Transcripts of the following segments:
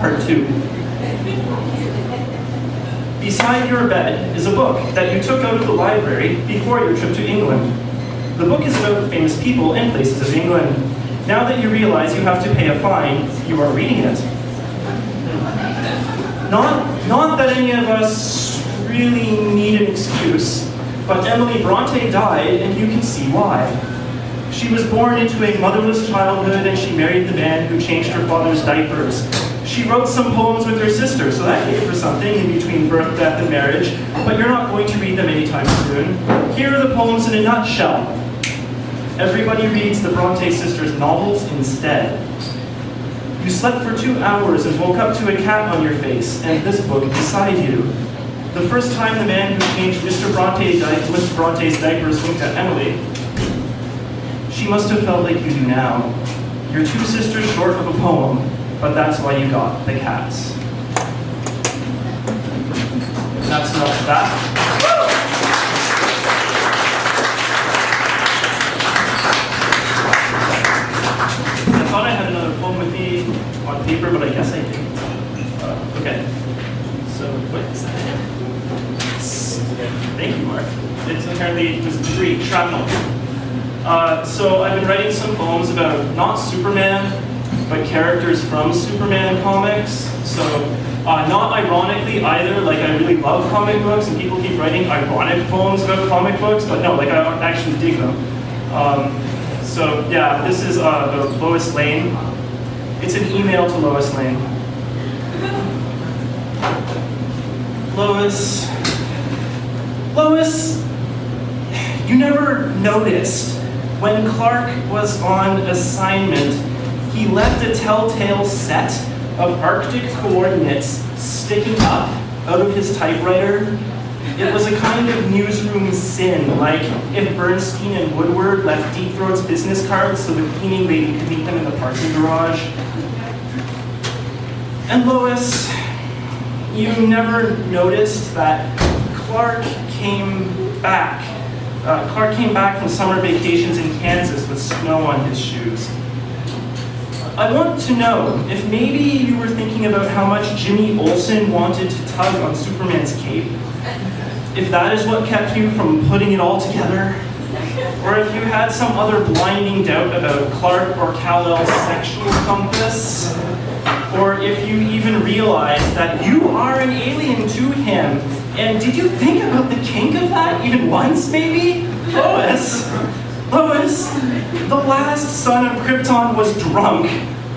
Part 2. Beside your bed is a book that you took out of the library before your trip to England. The book is about famous people and places of England. Now that you realize you have to pay a fine, you are reading it. Not that any of us really need an excuse, but Emily Bronte died, and you can see why. She was born into a motherless childhood, and she married the man who changed her father's diapers. She wrote some poems with her sister, so that gave her something in between birth, death, and marriage, but you're not going to read them anytime soon. Here are the poems in a nutshell. Everybody reads the Bronte sisters' novels instead. You slept for 2 hours and woke up to a cat on your face, and this book beside you. The first time the man who changed Mr. Bronte's diapers winked at Emily, she must have felt like you do now. You're 2 sisters short of a poem, but that's why you got the cats. That's enough of that. I thought I had another poem with me on paper, but I guess I didn't. Okay. So, what is that? Thank you, Mark. It's apparently just debris, shrapnel. So I've been writing some poems about not Superman, but characters from Superman comics. So not ironically either, like I really love comic books and people keep writing ironic poems about comic books, but no, like I actually dig them. So yeah, this is the Lois Lane. It's an email to Lois Lane. Lois, you never noticed when Clark was on assignment, he left a telltale set of Arctic coordinates sticking up out of his typewriter. It was a kind of newsroom sin, like if Bernstein and Woodward left Deep Throat's business cards so the cleaning lady could meet them in the parking garage. And Lois, you never noticed that Clark came back from summer vacations in Kansas with snow on his shoes. I want to know if maybe you were thinking about how much Jimmy Olsen wanted to tug on Superman's cape, if that is what kept you from putting it all together, or if you had some other blinding doubt about Clark or Kal-El's sexual compass, or if you even realized that you are an alien to him. And did you think about the kink of that even once, maybe? Lois, the last son of Krypton was drunk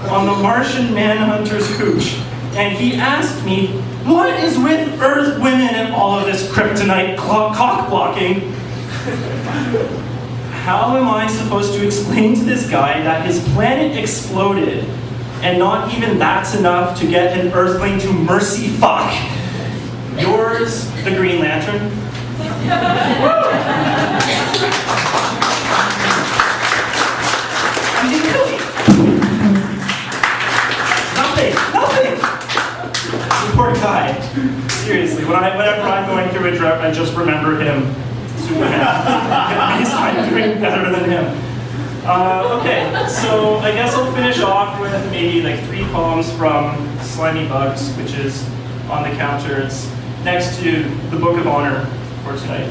on the Martian Manhunter's hooch, and he asked me, what is with Earth women and all of this kryptonite cock blocking? How am I supposed to explain to this guy that his planet exploded, and not even that's enough to get an Earthling to mercy fuck? Yours, the Green Lantern. Nothing. The poor guy. Seriously, whenever I'm going through a drought, I just remember him. Superman. At least I'm doing better than him. Okay, so I guess I'll finish off with maybe like 3 poems from Slimy Bugs, which is on the counter. It's next to the Book of Honor for tonight.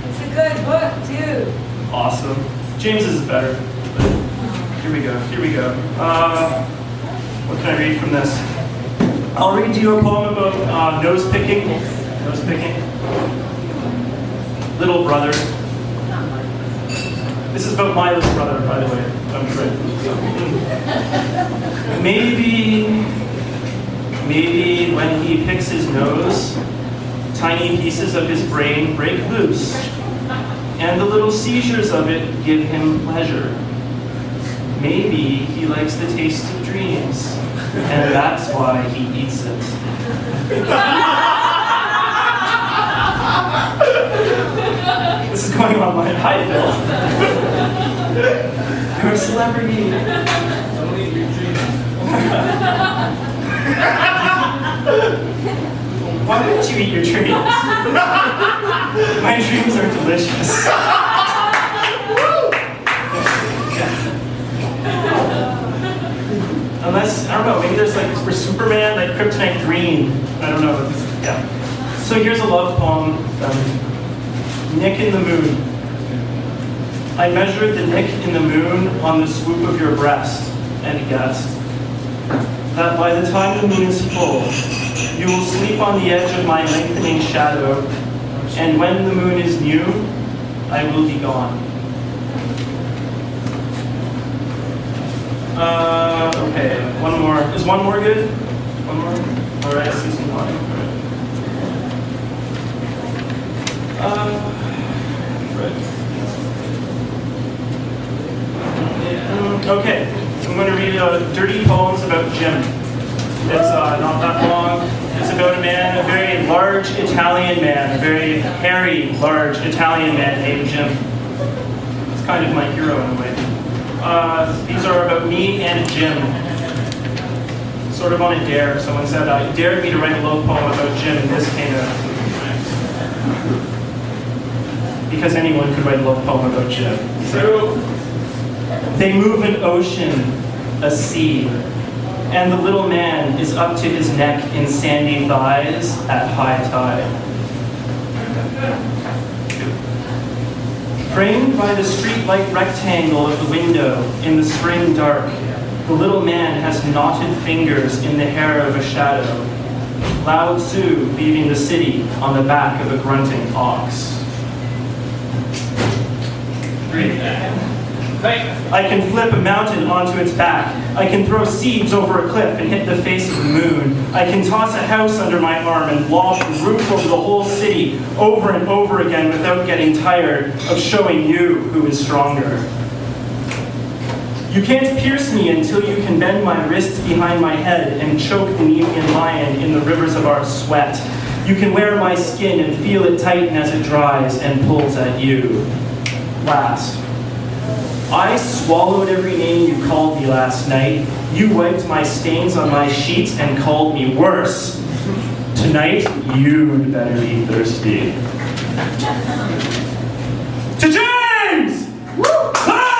It's a good book, too. Awesome. James's is better. But here we go. What can I read from this? I'll read to you a poem about nose picking. Little brother. This is about my little brother, by the way. I'm sure. Maybe when he picks his nose, tiny pieces of his brain break loose, and the little seizures of it give him pleasure. Maybe he likes the taste of dreams, and that's why he eats it. This is going online. Hi, Phil. You're a celebrity. Don't eat your dreams. Why wouldn't you eat your dreams? My dreams are delicious. Unless, I don't don't know, maybe there's like, for Superman, like kryptonite green. I don't know. Yeah. So here's a love poem, Nick in the Moon. I measured the nick in the moon on the swoop of your breast, and guessed that by the time the moon is full, you will sleep on the edge of my lengthening shadow, and when the moon is new, I will be gone. Okay, one more. Is one more good? One more? All right, season one. Okay, I'm going to read dirty poems about Jim. It's not that long. It's about a man, a very large Italian man, a very hairy, large Italian man named Jim. It's kind of my hero in a way. These are about me and Jim. Sort of on a dare. Someone said, dared me to write a love poem about Jim, and this came out. Because anyone could write a love poem about Jim. So, they move an ocean, a sea, and the little man is up to his neck in sandy thighs at high tide. Framed by the street-like rectangle of the window in the spring dark, the little man has knotted fingers in the hair of a shadow. Lao Tzu leaving the city on the back of a grunting ox. Great. I can flip a mountain onto its back. I can throw seeds over a cliff and hit the face of the moon. I can toss a house under my arm and lob the roof over the whole city over and over again without getting tired of showing you who is stronger. You can't pierce me until you can bend my wrists behind my head and choke the Nemean lion in the rivers of our sweat. You can wear my skin and feel it tighten as it dries and pulls at you. Last. I swallowed every name you called me last night. You wiped my stains on my sheets and called me worse. Tonight, you'd better be thirsty. To James! Woo! Ah!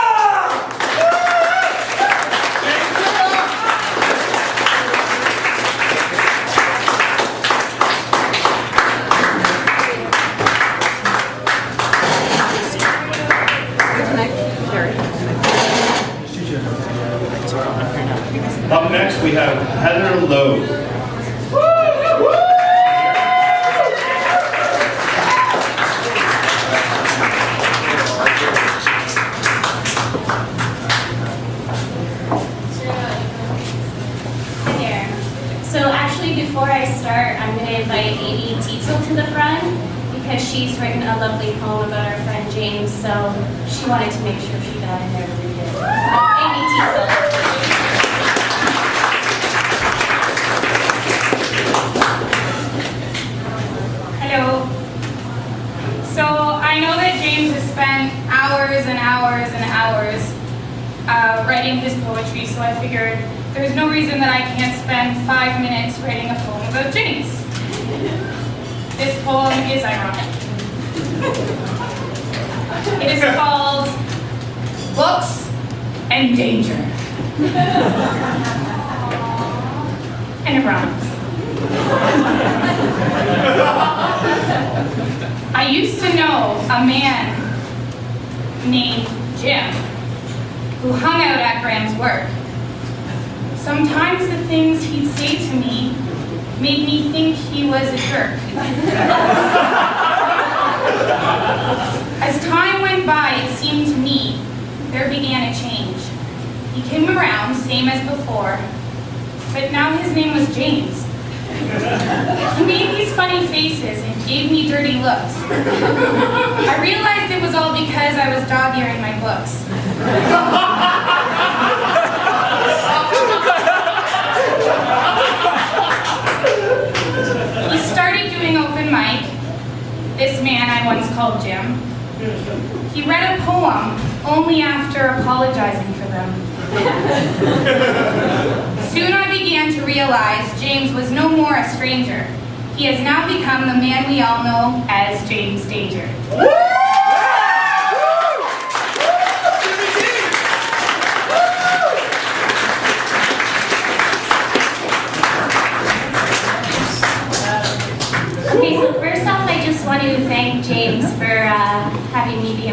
Up next, we have Heather Lowe. Hi there. So actually, before I start, I'm going to invite Amy Tietzel to the front because she's written a lovely poem about our friend James, so she wanted to make sure she got in there to read it. Amy Tietzel. Hello. So I know that James has spent hours and hours and hours writing his poetry, so I figured there's no reason that I can't spend 5 minutes writing a poem about James. This poem is ironic. It is called Books and Danger. And it rhymes. I used to know a man named Jim who hung out at Graham's work. Sometimes the things he'd say to me made me think he was a jerk. As time went by, it seemed to me there began a change. He came around, same as before, but now his name was James. He made these funny faces and gave me dirty looks. I realized it was all because I was dog-earing my books. He started doing open mic, this man I once called Jim. He read a poem only after apologizing for them. Soon I began to realize James was no more a stranger. He has now become the man we all know as James Danger.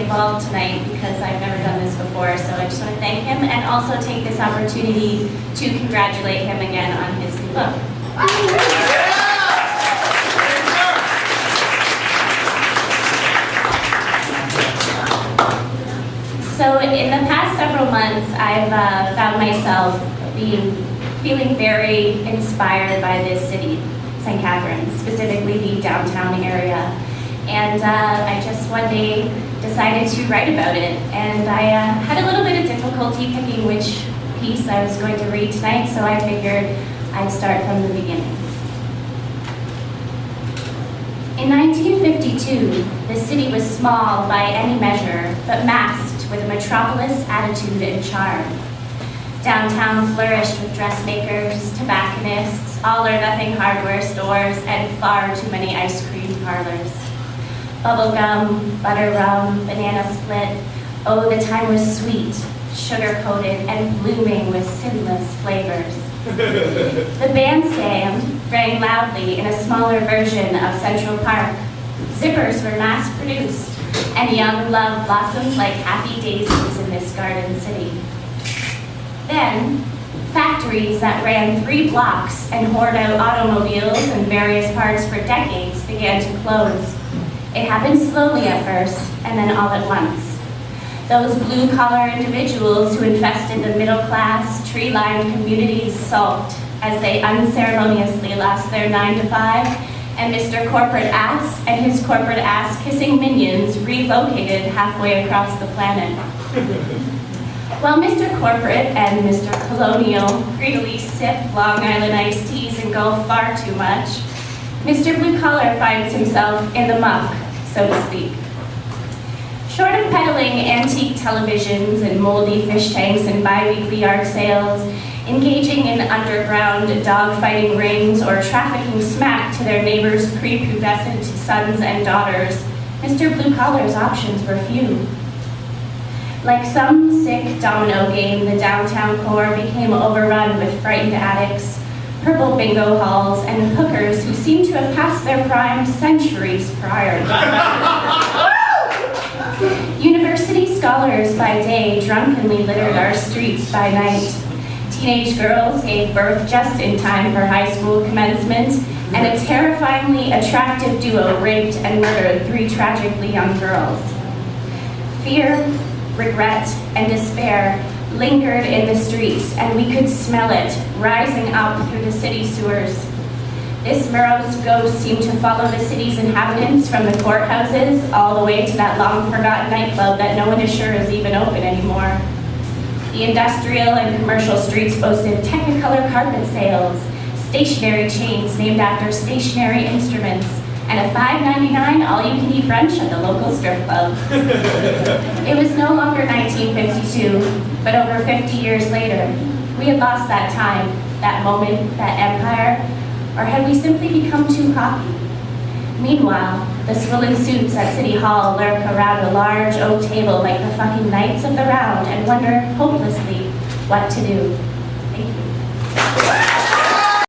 involved tonight because I've never done this before, so I just want to thank him and also take this opportunity to congratulate him again on his new book. So in the past several months, I've found myself feeling very inspired by this city, St. Catharines, specifically the downtown area. And I just one day decided to write about it. And I had a little bit of difficulty picking which piece I was going to read tonight, so I figured I'd start from the beginning. In 1952, the city was small by any measure, but masked with a metropolis attitude and charm. Downtown flourished with dressmakers, tobacconists, all-or-nothing hardware stores, and far too many ice cream parlors. Bubblegum, butter rum, banana split, oh, the time was sweet, sugar-coated, and blooming with sinless flavors. The bandstand rang loudly in a smaller version of Central Park. Zippers were mass-produced, and young love blossomed like happy daisies in this garden city. Then, factories that ran 3 blocks and hoard out automobiles and various parts for decades began to close. It happened slowly at first, and then all at once. Those blue-collar individuals who infested the middle-class, tree-lined communities sulked as they unceremoniously lost their 9-to-5, and Mr. Corporate Ass and his corporate ass-kissing minions relocated halfway across the planet. While Mr. Corporate and Mr. Colonial greedily sip Long Island iced teas and go far too much, Mr. Blue Collar finds himself in the muck, so to speak. Short of peddling antique televisions and moldy fish tanks and bi-weekly yard sales, engaging in underground dog-fighting rings, or trafficking smack to their neighbors' prepubescent sons and daughters, Mr. Blue Collar's options were few. Like some sick domino game, the downtown core became overrun with frightened addicts, purple bingo halls, and hookers who seemed to have passed their prime centuries prior. University scholars by day drunkenly littered our streets by night. Teenage girls gave birth just in time for high school commencement, and a terrifyingly attractive duo raped and murdered 3 tragically young girls. Fear, regret, and despair lingered in the streets, and we could smell it rising up through the city sewers. This morose ghost seemed to follow the city's inhabitants from the courthouses all the way to that long-forgotten nightclub that no one is sure is even open anymore. The industrial and commercial streets boasted Technicolor carpet sales, stationery chains named after stationary instruments, and a $5.99 all-you-can-eat brunch at the local strip club. It was no longer 1952, but over 50 years later. We had lost that time, that moment, that empire, or had we simply become too cocky? Meanwhile, the swollen suits at City Hall lurk around a large oak table like the fucking knights of the round and wonder hopelessly what to do.